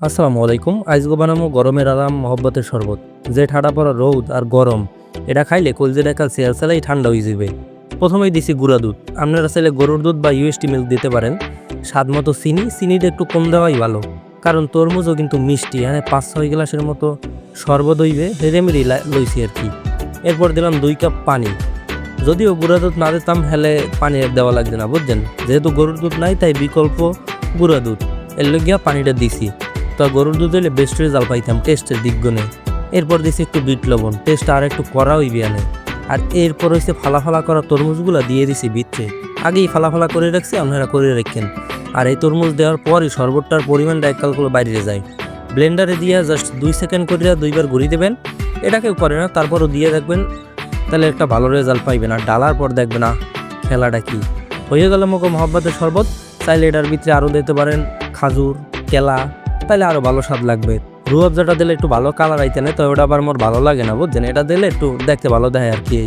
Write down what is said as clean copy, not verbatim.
আসসালামু আলাইকুম। আইজগো বানামো গরমের আরাম মহব্বতের শরবত। যে ঠাডা পড়া রৌদ আর গরম এটা খাইলে কলজের একাল চেয়ার চালাই ঠান্ডা হয়ে যাবে। প্রথমেই দিছি গুঁড়া দুধ। আপনারা চাইলে গরুর দুধ বা ইউএসটি মিল্ক দিতে পারেন। স্বাদ মতো চিনিটা একটু কম দেওয়াই ভালো, কারণ তরমুজও কিন্তু মিষ্টি। মানে 5-6 গ্লাসের মতো শরবত হইবে রেমেডি লইছি আর কি। এরপর দিলাম 2 কাপ পানি। যদিও গুঁড়া দুধ না দিতাম হেলে পানি আর দেওয়া লাগবে না, বুঝছেন। যেহেতু গরুর দুধ নাই তাই বিকল্প গুঁড়া দুধ, এর লগিয়া পানিটা দিছি। তো গরুর দুধ হলে বেস্ট রেজাল্ট পাইতাম টেস্টের দিক গুণে। এরপর দিছি একটু বিট লবণ, টেস্ট আর একটু করা হইবে আনে। আর এরপর হচ্ছে ফালা করা তরমুজগুলো দিয়ে দিছি ভিতরে। আগেই ফালা করে রাখছি, আপনারা করে রাখেন। আর এই তরমুজ দেওয়ার পরই শরবতটার পরিমাণটা এককালগুলো বাইরে যায়। ব্লেন্ডারে দিয়ে জাস্ট 2 সেকেন্ড করে 2বার ঘুরি দেবেন। এটা কেউ করে না, তারপরও দিয়ে রাখবেন, তাহলে একটা ভালো রেজাল্ট পাইবেন। আর ডালার পর দেখবেন না খেলাটা কি হয়ে গেল। মোকো মহব্বতের শরবত। চাইলে এটার ভিতরে আরও দিতে পারেন খাজুর, কেলা, তাহলে আরও ভালো স্বাদ লাগবে। রুয়াবজাটা দিলে একটু ভালো কালার আইতে না, তো ওটা আবার মোর ভালো লাগে না, বুঝছেন। এটা দিলে একটু দেখতে ভালো দেখায় আর কি।